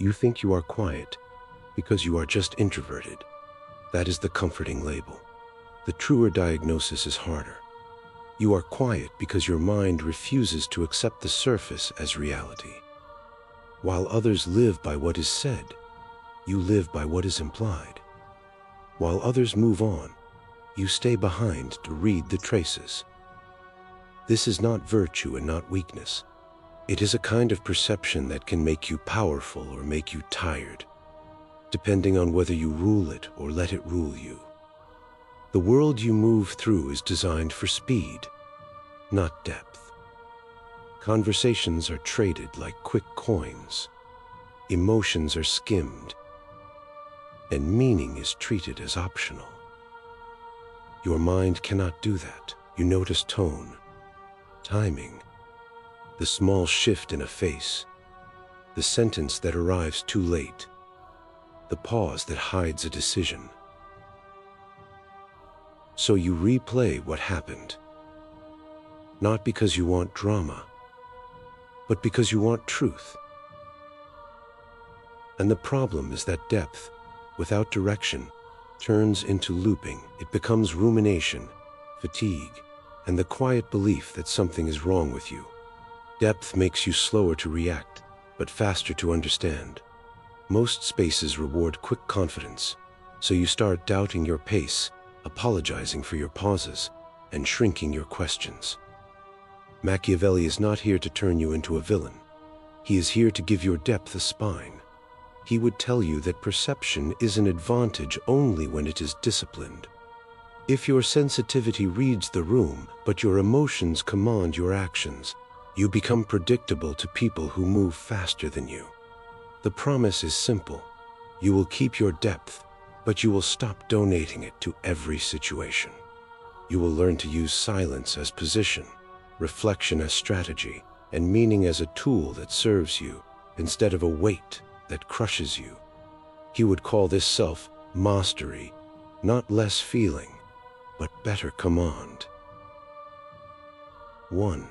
You think you are quiet because you are just introverted. That is the comforting label. The truer diagnosis is harder. You are quiet because your mind refuses to accept the surface as reality. While others live by what is said, you live by what is implied. While others move on, you stay behind to read the traces. This is not virtue and not weakness. It is a kind of perception that can make you powerful or make you tired, depending on whether you rule it or let it rule you. The world you move through is designed for speed, not depth. Conversations are traded like quick coins. Emotions are skimmed, and meaning is treated as optional. Your mind cannot do that. You notice tone, timing, the small shift in a face, the sentence that arrives too late, the pause that hides a decision. So you replay what happened, not because you want drama, but because you want truth. And the problem is that depth, without direction, turns into looping. It becomes rumination, fatigue, and the quiet belief that something is wrong with you. Depth makes you slower to react, but faster to understand. Most spaces reward quick confidence, so you start doubting your pace, apologizing for your pauses, and shrinking your questions. Machiavelli is not here to turn you into a villain. He is here to give your depth a spine. He would tell you that perception is an advantage only when it is disciplined. If your sensitivity reads the room, but your emotions command your actions, you become predictable to people who move faster than you. The promise is simple. You will keep your depth, but you will stop donating it to every situation. You will learn to use silence as position, reflection as strategy, and meaning as a tool that serves you, instead of a weight that crushes you. He would call this self-mastery, not less feeling, but better command. 1.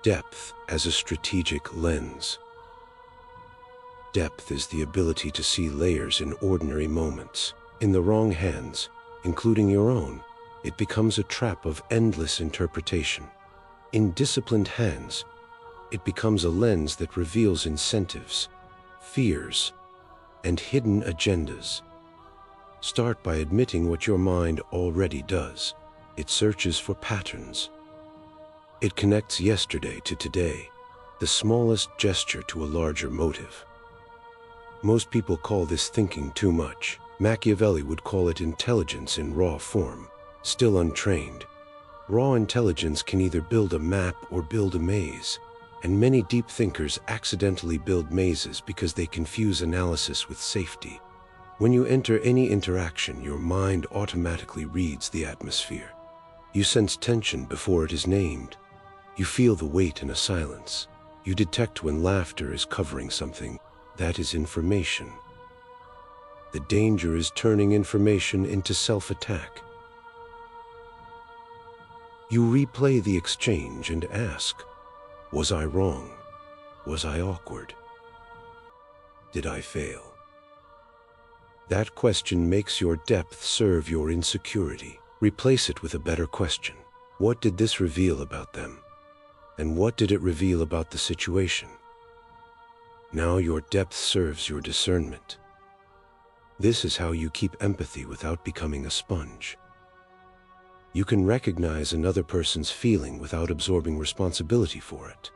Depth as a strategic lens. Depth is the ability to see layers in ordinary moments. In the wrong hands, including your own, it becomes a trap of endless interpretation. In disciplined hands, it becomes a lens that reveals incentives, fears, and hidden agendas. Start by admitting what your mind already does. It searches for patterns. It connects yesterday to today, the smallest gesture to a larger motive. Most people call this thinking too much. Machiavelli would call it intelligence in raw form, still untrained. Raw intelligence can either build a map or build a maze, and many deep thinkers accidentally build mazes because they confuse analysis with safety. When you enter any interaction, your mind automatically reads the atmosphere. You sense tension before it is named. You feel the weight in a silence. You detect when laughter is covering something. That is information. The danger is turning information into self-attack. You replay the exchange and ask, was I wrong? Was I awkward? Did I fail? That question makes your depth serve your insecurity. Replace it with a better question. What did this reveal about them? And what did it reveal about the situation? Now your depth serves your discernment. This is how you keep empathy without becoming a sponge. You can recognize another person's feeling without absorbing responsibility for it.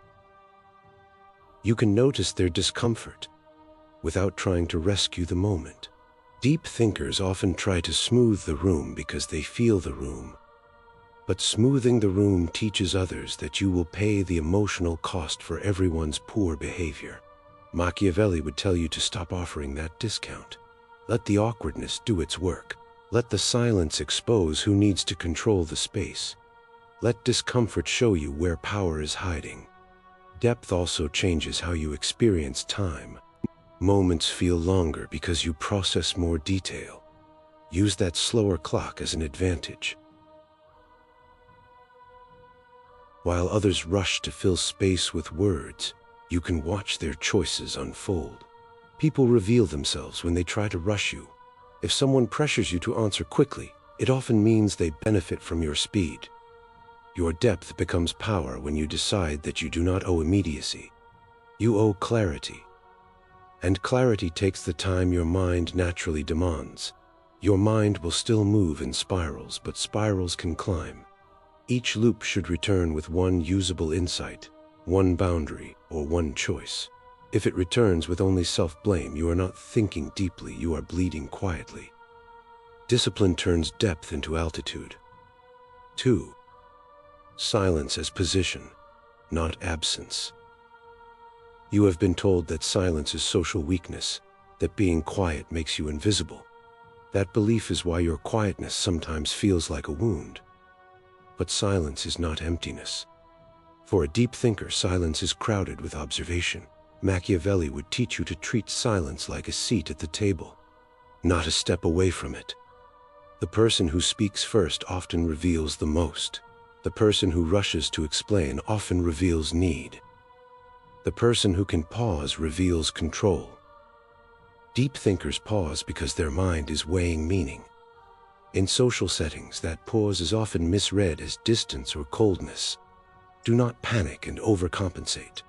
You can notice their discomfort without trying to rescue the moment. Deep thinkers often try to smooth the room because they feel the room. But smoothing the room teaches others that you will pay the emotional cost for everyone's poor behavior. Machiavelli would tell you to stop offering that discount. Let the awkwardness do its work. Let the silence expose who needs to control the space. Let discomfort show you where power is hiding. Depth also changes how you experience time. Moments feel longer because you process more detail. Use that slower clock as an advantage. While others rush to fill space with words, you can watch their choices unfold. People reveal themselves when they try to rush you. If someone pressures you to answer quickly, it often means they benefit from your speed. Your depth becomes power when you decide that you do not owe immediacy. You owe clarity. And clarity takes the time your mind naturally demands. Your mind will still move in spirals, but spirals can climb. Each loop should return with one usable insight, one boundary, or one choice. If it returns with only self-blame, you are not thinking deeply, you are bleeding quietly. Discipline turns depth into altitude. 2. Silence as position, not absence. You have been told that silence is social weakness, that being quiet makes you invisible. That belief is why your quietness sometimes feels like a wound. But silence is not emptiness. For a deep thinker, silence is crowded with observation. Machiavelli would teach you to treat silence like a seat at the table, not a step away from it. The person who speaks first often reveals the most. The person who rushes to explain often reveals need. The person who can pause reveals control. Deep thinkers pause because their mind is weighing meaning. In social settings, that pause is often misread as distance or coldness. Do not panic and overcompensate.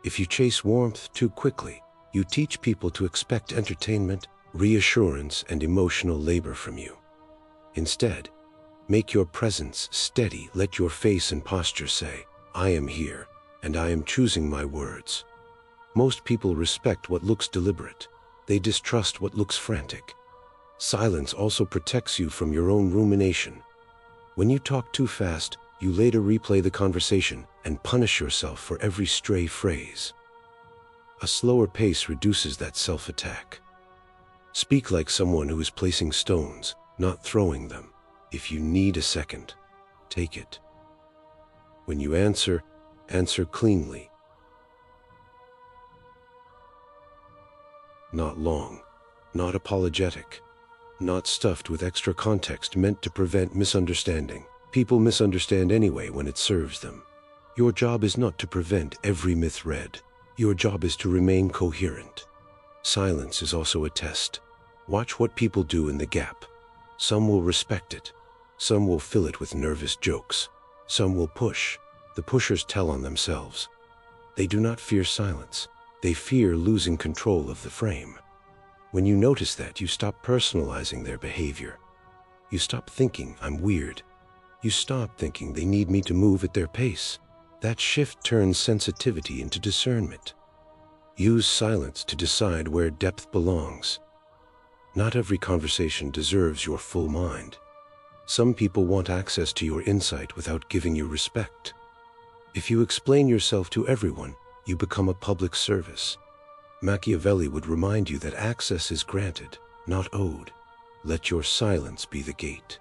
If you chase warmth too quickly, you teach people to expect entertainment, reassurance, and emotional labor from you. Instead, make your presence steady. Let your face and posture say, "I am here, and I am choosing my words." Most people respect what looks deliberate. They distrust what looks frantic. Silence also protects you from your own rumination. When you talk too fast, you later replay the conversation and punish yourself for every stray phrase. A slower pace reduces that self-attack. Speak like someone who is placing stones, not throwing them. If you need a second, take it. When you answer, answer cleanly. Not long, not apologetic, not stuffed with extra context meant to prevent misunderstanding. People misunderstand anyway when it serves them. Your job is not to prevent every myth read. Your job is to remain coherent. Silence is also a test. Watch what people do in the gap. Some will respect it. Some will fill it with nervous jokes. Some will push. The pushers tell on themselves. They do not fear silence. They fear losing control of the frame. When you notice that, you stop personalizing their behavior. You stop thinking, "I'm weird." You stop thinking, "They need me to move at their pace." That shift turns sensitivity into discernment. Use silence to decide where depth belongs. Not every conversation deserves your full mind. Some people want access to your insight without giving you respect. If you explain yourself to everyone, you become a public service. Machiavelli would remind you that access is granted, not owed. Let your silence be the gate.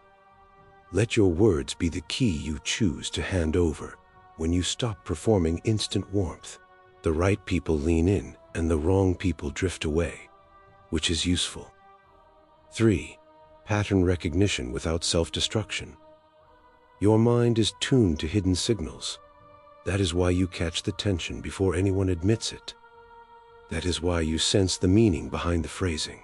Let your words be the key you choose to hand over. When you stop performing instant warmth, the right people lean in and the wrong people drift away, which is useful. 3. Pattern recognition without self-destruction. Your mind is tuned to hidden signals. That is why you catch the tension before anyone admits it. That is why you sense the meaning behind the phrasing.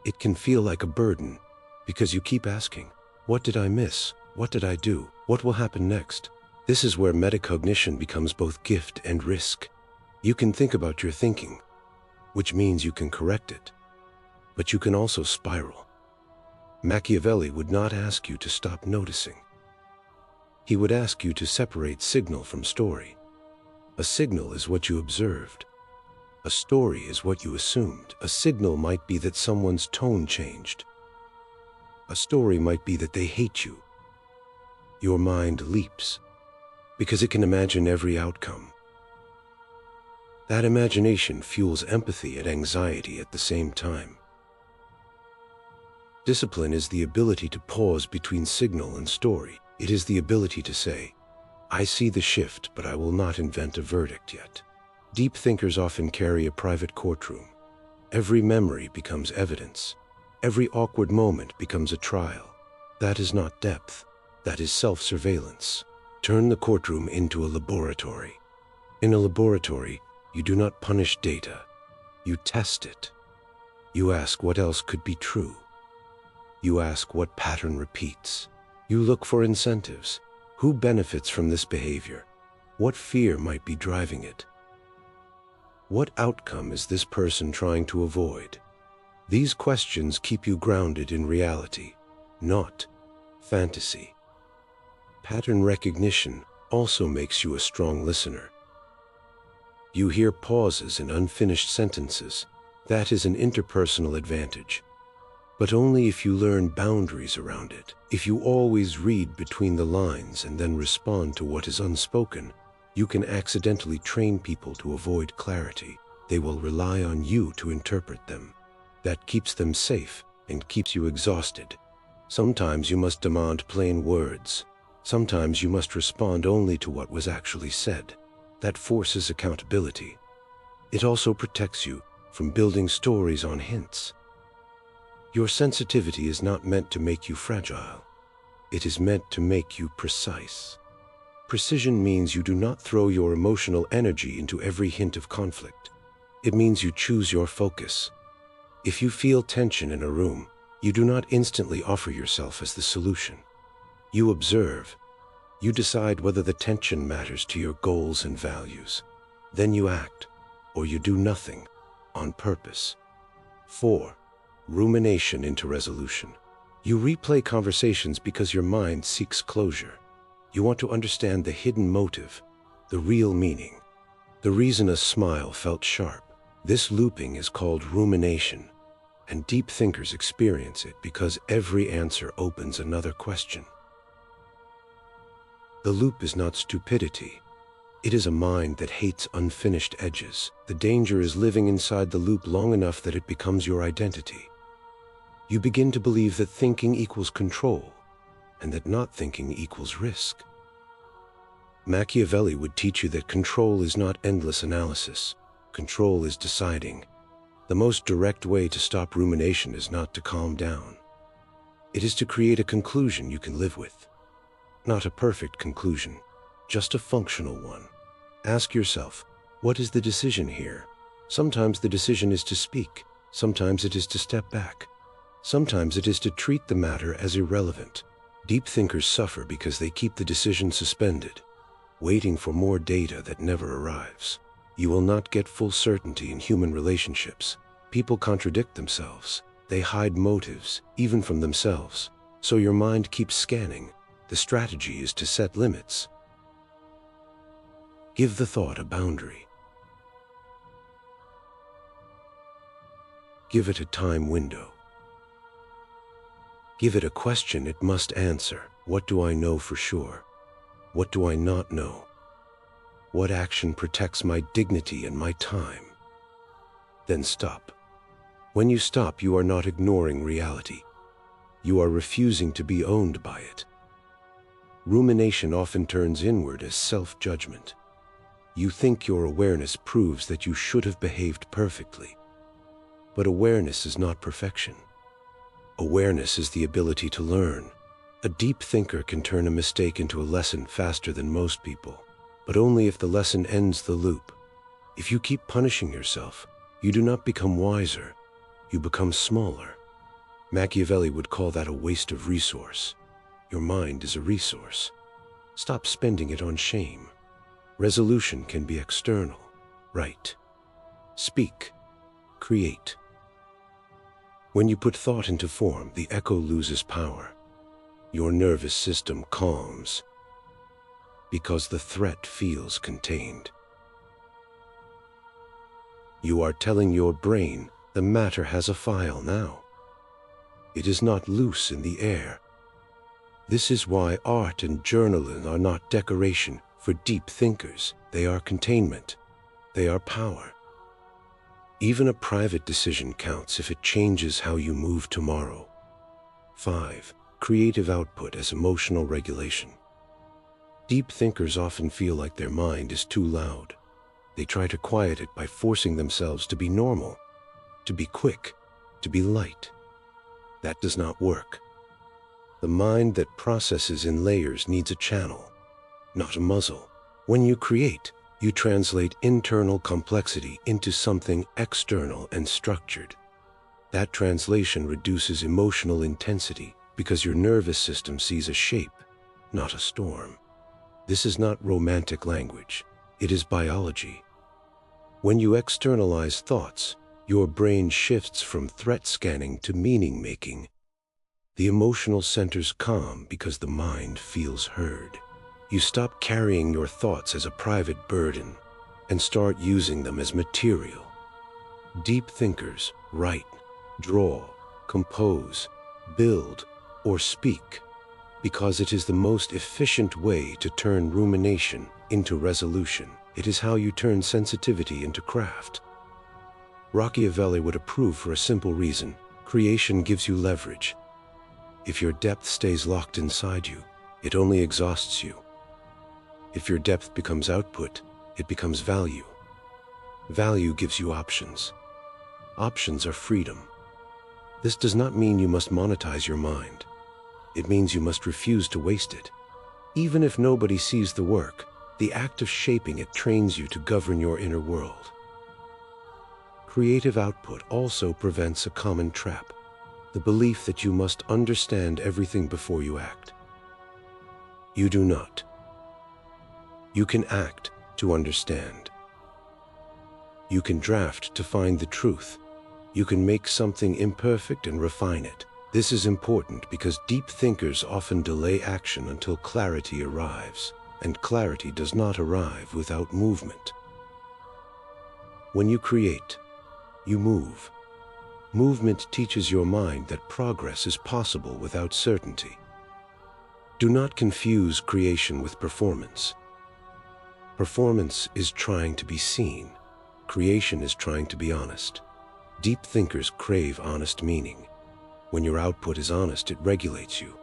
It can feel like a burden because you keep asking, "What did I miss? What did I do? What will happen next?" This is where metacognition becomes both gift and risk. You can think about your thinking, which means you can correct it, but you can also spiral. Machiavelli would not ask you to stop noticing. He would ask you to separate signal from story. A signal is what you observed. A story is what you assumed. A signal might be that someone's tone changed. A story might be that they hate you. Your mind leaps because it can imagine every outcome. That imagination fuels empathy and anxiety at the same time. Discipline is the ability to pause between signal and story. It is the ability to say, "I see the shift, but I will not invent a verdict yet." Deep thinkers often carry a private courtroom. Every memory becomes evidence. Every awkward moment becomes a trial. That is not depth. That is self-surveillance. Turn the courtroom into a laboratory. In a laboratory, you do not punish data. You test it. You ask what else could be true. You ask what pattern repeats. You look for incentives. Who benefits from this behavior? What fear might be driving it? What outcome is this person trying to avoid? These questions keep you grounded in reality, not fantasy. Pattern recognition also makes you a strong listener. You hear pauses in unfinished sentences. That is an interpersonal advantage, but only if you learn boundaries around it. If you always read between the lines and then respond to what is unspoken, you can accidentally train people to avoid clarity. They will rely on you to interpret them. That keeps them safe and keeps you exhausted. Sometimes you must demand plain words. Sometimes you must respond only to what was actually said. That forces accountability. It also protects you from building stories on hints. Your sensitivity is not meant to make you fragile. It is meant to make you precise. Precision means you do not throw your emotional energy into every hint of conflict. It means you choose your focus. If you feel tension in a room, you do not instantly offer yourself as the solution. You observe. You decide whether the tension matters to your goals and values. Then you act, or you do nothing, on purpose. 4. Rumination into resolution. You replay conversations because your mind seeks closure. You want to understand the hidden motive, the real meaning, the reason a smile felt sharp. This looping is called rumination, and deep thinkers experience it because every answer opens another question. The loop is not stupidity. It is a mind that hates unfinished edges. The danger is living inside the loop long enough that it becomes your identity. You begin to believe that thinking equals control, and that not thinking equals risk. Machiavelli would teach you that control is not endless analysis. Control is deciding. The most direct way to stop rumination is not to calm down. It is to create a conclusion you can live with. Not a perfect conclusion, just a functional one. Ask yourself, what is the decision here? Sometimes the decision is to speak. Sometimes it is to step back. Sometimes it is to treat the matter as irrelevant. Deep thinkers suffer because they keep the decision suspended, waiting for more data that never arrives. You will not get full certainty in human relationships. People contradict themselves. They hide motives, even from themselves. So your mind keeps scanning. The strategy is to set limits. Give the thought a boundary. Give it a time window. Give it a question it must answer. What do I know for sure? What do I not know? What action protects my dignity and my time? Then stop. When you stop, you are not ignoring reality. You are refusing to be owned by it. Rumination often turns inward as self-judgment. You think your awareness proves that you should have behaved perfectly. But awareness is not perfection. Awareness is the ability to learn. A deep thinker can turn a mistake into a lesson faster than most people, but only if the lesson ends the loop. If you keep punishing yourself, you do not become wiser, you become smaller. Machiavelli would call that a waste of resource. Your mind is a resource. Stop spending it on shame. Resolution can be external. Write, speak, create. When you put thought into form, the echo loses power. Your nervous system calms because the threat feels contained. You are telling your brain the matter has a file now. It is not loose in the air. This is why art and journaling are not decoration for deep thinkers. They are containment. They are power. Even a private decision counts if it changes how you move tomorrow. 5. Creative output as emotional regulation. Deep thinkers often feel like their mind is too loud. They try to quiet it by forcing themselves to be normal, to be quick, to be light. That does not work. The mind that processes in layers needs a channel, not a muzzle. When you create, you translate internal complexity into something external and structured. That translation reduces emotional intensity because your nervous system sees a shape, not a storm. This is not romantic language. It is biology. When you externalize thoughts, your brain shifts from threat scanning to meaning making. The emotional centers calm because the mind feels heard. You stop carrying your thoughts as a private burden and start using them as material. Deep thinkers write, draw, compose, build, or speak because it is the most efficient way to turn rumination into resolution. It is how you turn sensitivity into craft. Machiavelli would approve for a simple reason. Creation gives you leverage. If your depth stays locked inside you, it only exhausts you. If your depth becomes output, it becomes value. Value gives you options. Options are freedom. This does not mean you must monetize your mind. It means you must refuse to waste it. Even if nobody sees the work, the act of shaping it trains you to govern your inner world. Creative output also prevents a common trap, the belief that you must understand everything before you act. You do not. You can act to understand. You can draft to find the truth. You can make something imperfect and refine it. This is important because deep thinkers often delay action until clarity arrives, and clarity does not arrive without movement. When you create, you move. Movement teaches your mind that progress is possible without certainty. Do not confuse creation with performance. Performance is trying to be seen. Creation is trying to be honest. Deep thinkers crave honest meaning. When your output is honest, it regulates you.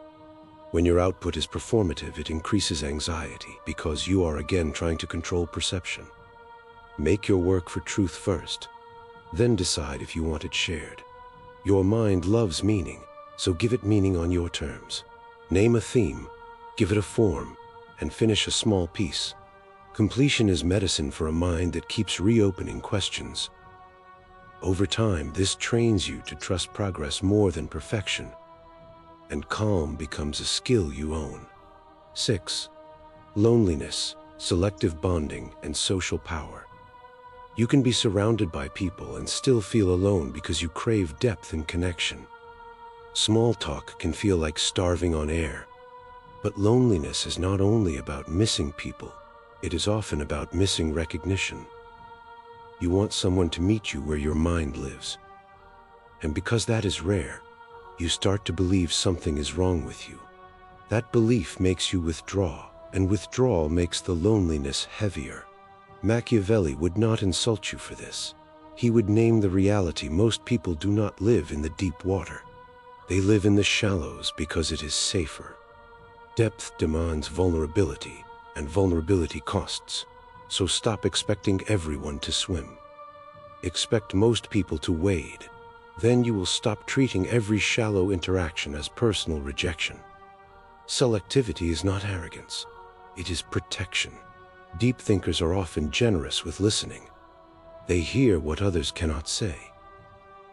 When your output is performative, it increases anxiety because you are again trying to control perception. Make your work for truth first, then decide if you want it shared. Your mind loves meaning, so give it meaning on your terms. Name a theme, give it a form, and finish a small piece. Completion is medicine for a mind that keeps reopening questions. Over time, this trains you to trust progress more than perfection, and calm becomes a skill you own. 6. Loneliness, selective bonding, and social power. You can be surrounded by people and still feel alone because you crave depth and connection. Small talk can feel like starving on air, but loneliness is not only about missing people, it is often about missing recognition. You want someone to meet you where your mind lives. And because that is rare, you start to believe something is wrong with you. That belief makes you withdraw, and withdrawal makes the loneliness heavier. Machiavelli would not insult you for this. He would name the reality most people do not live in the deep water. They live in the shallows because it is safer. Depth demands vulnerability, and vulnerability costs. So stop expecting everyone to swim. Expect most people to wade. Then you will stop treating every shallow interaction as personal rejection. Selectivity is not arrogance. It is protection. Deep thinkers are often generous with listening. They hear what others cannot say.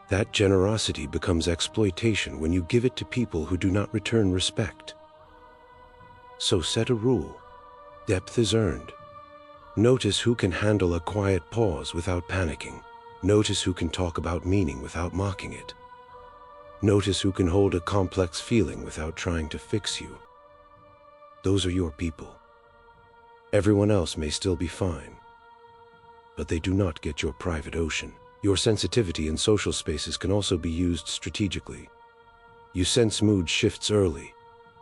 That generosity becomes exploitation when you give it to people who do not return respect. So set a rule. Depth is earned. Notice who can handle a quiet pause without panicking. Notice who can talk about meaning without mocking it. Notice who can hold a complex feeling without trying to fix you. Those are your people. Everyone else may still be fine, but they do not get your private ocean. Your sensitivity in social spaces can also be used strategically. You sense mood shifts early.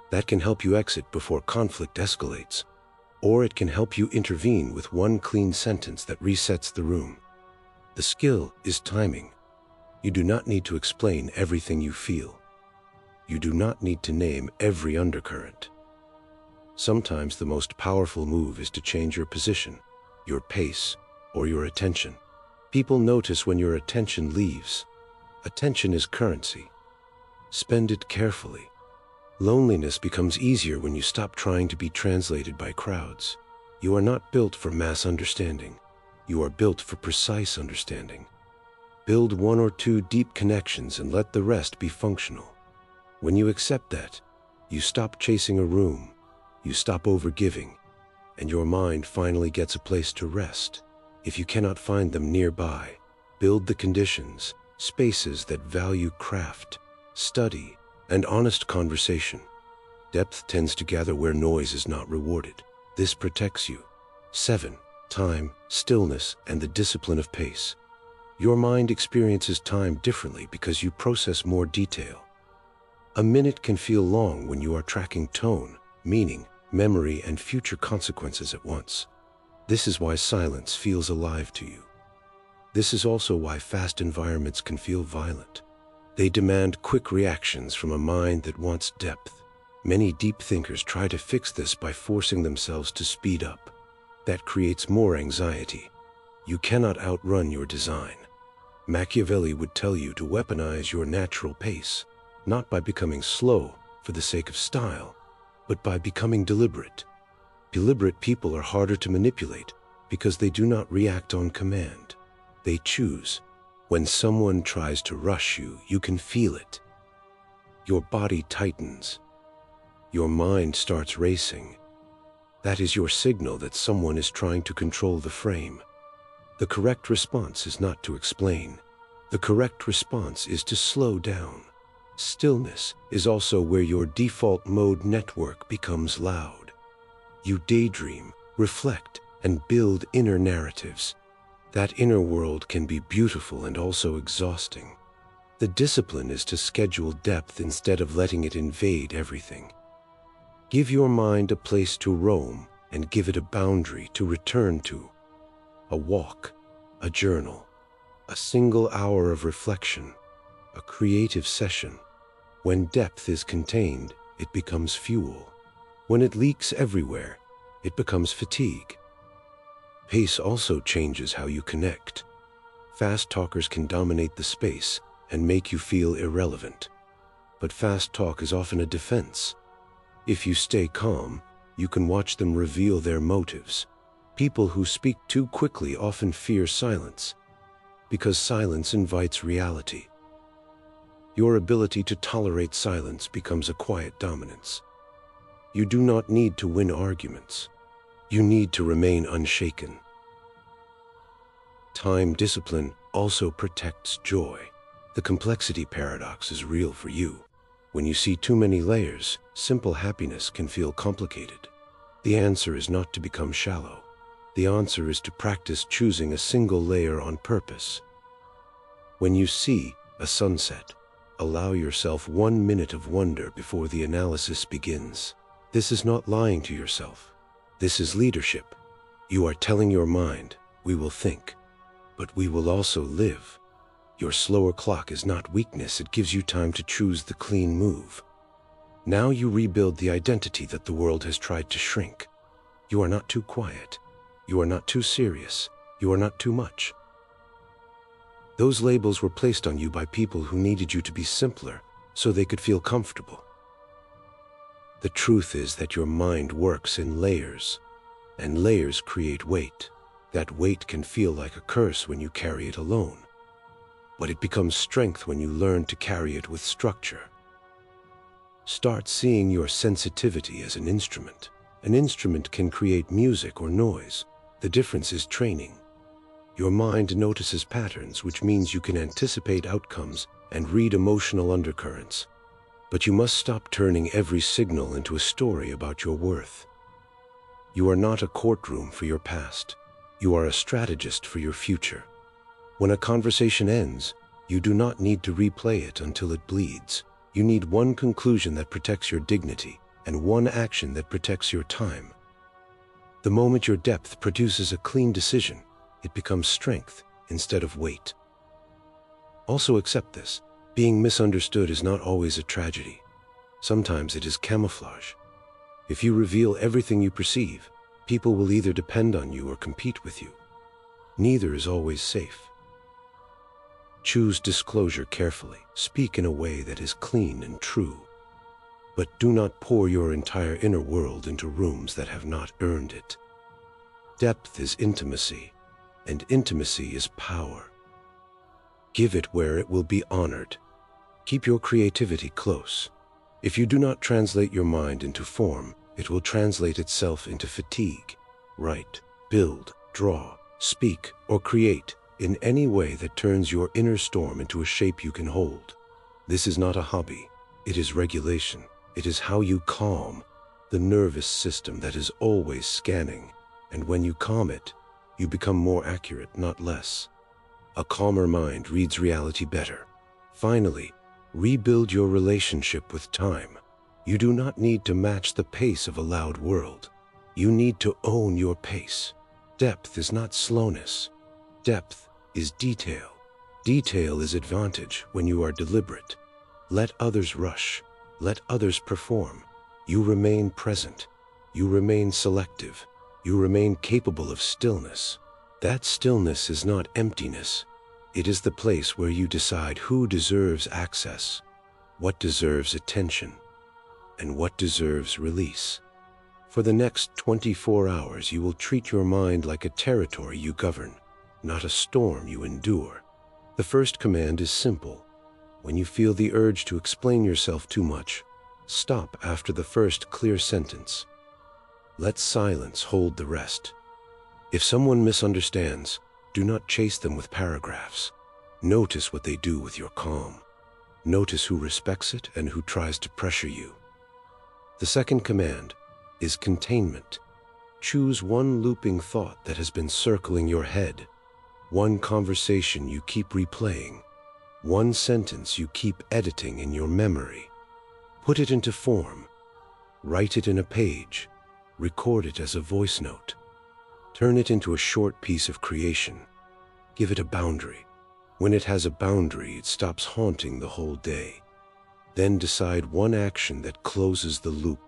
That can help you exit before conflict escalates. Or it can help you intervene with one clean sentence that resets the room. The skill is timing. You do not need to explain everything you feel. You do not need to name every undercurrent. Sometimes the most powerful move is to change your position, your pace, or your attention. People notice when your attention leaves. Attention is currency. Spend it carefully. Loneliness becomes easier when you stop trying to be translated by crowds. You are not built for mass understanding. You are built for precise understanding. Build one or two deep connections and let the rest be functional. When you accept that, you stop chasing a room, you stop overgiving, and your mind finally gets a place to rest. If you cannot find them nearby, build the conditions, spaces that value craft, study, and honest conversation. Depth tends to gather where noise is not rewarded. This protects you. 7. Time, stillness, and the discipline of pace. Your mind experiences time differently because you process more detail. A minute can feel long when you are tracking tone, meaning, memory, and future consequences at once. This is why silence feels alive to you. This is also why fast environments can feel violent. They demand quick reactions from a mind that wants depth. Many deep thinkers try to fix this by forcing themselves to speed up. That creates more anxiety. You cannot outrun your design. Machiavelli would tell you to weaponize your natural pace, not by becoming slow for the sake of style, but by becoming deliberate. Deliberate people are harder to manipulate because they do not react on command. They choose. When someone tries to rush you, you can feel it. Your body tightens. Your mind starts racing. That is your signal that someone is trying to control the frame. The correct response is not to explain. The correct response is to slow down. Stillness is also where your default mode network becomes loud. You daydream, reflect, and build inner narratives. That inner world can be beautiful and also exhausting. The discipline is to schedule depth instead of letting it invade everything. Give your mind a place to roam and give it a boundary to return to. A walk, a journal, a single hour of reflection, a creative session. When depth is contained, it becomes fuel. When it leaks everywhere, it becomes fatigue. Pace also changes how you connect. Fast talkers can dominate the space and make you feel irrelevant. But fast talk is often a defense. If you stay calm, you can watch them reveal their motives. People who speak too quickly often fear silence, because silence invites reality. Your ability to tolerate silence becomes a quiet dominance. You do not need to win arguments. You need to remain unshaken. Time discipline also protects joy. The complexity paradox is real for you. When you see too many layers, simple happiness can feel complicated. The answer is not to become shallow. The answer is to practice choosing a single layer on purpose. When you see a sunset, allow yourself 1 minute of wonder before the analysis begins. This is not lying to yourself. This is leadership. You are telling your mind, we will think, but we will also live. Your slower clock is not weakness, it gives you time to choose the clean move. Now you rebuild the identity that the world has tried to shrink. You are not too quiet. You are not too serious. You are not too much. Those labels were placed on you by people who needed you to be simpler so they could feel comfortable. The truth is that your mind works in layers, and layers create weight. That weight can feel like a curse when you carry it alone, but it becomes strength when you learn to carry it with structure. Start seeing your sensitivity as an instrument. An instrument can create music or noise. The difference is training. Your mind notices patterns, which means you can anticipate outcomes and read emotional undercurrents. But you must stop turning every signal into a story about your worth. You are not a courtroom for your past. You are a strategist for your future. When a conversation ends, you do not need to replay it until it bleeds. You need one conclusion that protects your dignity and one action that protects your time. The moment your depth produces a clean decision, it becomes strength instead of weight. Also accept this. Being misunderstood is not always a tragedy. Sometimes it is camouflage. If you reveal everything you perceive, people will either depend on you or compete with you. Neither is always safe. Choose disclosure carefully. Speak in a way that is clean and true. But do not pour your entire inner world into rooms that have not earned it. Depth is intimacy, and intimacy is power. Give it where it will be honored. Keep your creativity close. If you do not translate your mind into form, it will translate itself into fatigue. Write, build, draw, speak, or create in any way that turns your inner storm into a shape you can hold. This is not a hobby. It is regulation. It is how you calm the nervous system that is always scanning. And when you calm it, you become more accurate, not less. A calmer mind reads reality better. Finally, rebuild your relationship with time. You do not need to match the pace of a loud world. You need to own your pace. Depth is not slowness. Depth is detail. Detail is advantage when you are deliberate. Let others rush. Let others perform. You remain present. You remain selective. You remain capable of stillness. That stillness is not emptiness. It is the place where you decide who deserves access, what deserves attention, and what deserves release. For the next 24 hours, you will treat your mind like a territory you govern, not a storm you endure. The first command is simple. When you feel the urge to explain yourself too much, stop after the first clear sentence. Let silence hold the rest. If someone misunderstands, do not chase them with paragraphs. Notice what they do with your calm. Notice who respects it and who tries to pressure you. The second command is containment. Choose one looping thought that has been circling your head, one conversation you keep replaying, one sentence you keep editing in your memory. Put it into form. Write it in a page. Record it as a voice note. Turn it into a short piece of creation. Give it a boundary. When it has a boundary, it stops haunting the whole day. Then decide one action that closes the loop.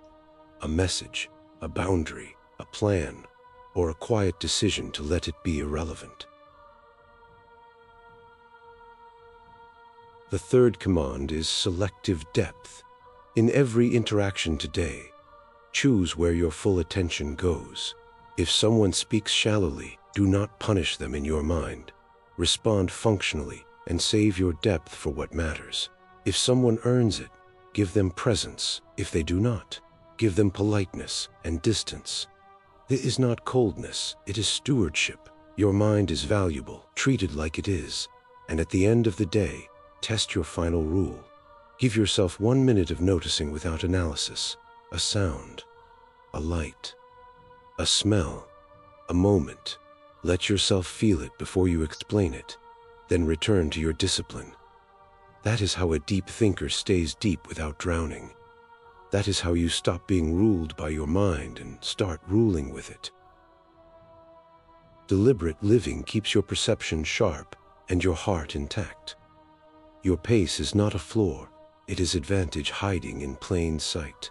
A message, a boundary, a plan, or a quiet decision to let it be irrelevant. The third command is selective depth. In every interaction today, choose where your full attention goes. If someone speaks shallowly, do not punish them in your mind. Respond functionally and save your depth for what matters. If someone earns it, give them presence. If they do not, give them politeness and distance. It is not coldness, it is stewardship. Your mind is valuable, treat it like it is. And at the end of the day, test your final rule. Give yourself 1 minute of noticing without analysis. A sound, a light, a smell, a moment. Let yourself feel it before you explain it. Then return to your discipline. That is how a deep thinker stays deep without drowning. That is how you stop being ruled by your mind and start ruling with it. Deliberate living keeps your perception sharp and your heart intact. Your pace is not a flaw, it is advantage hiding in plain sight.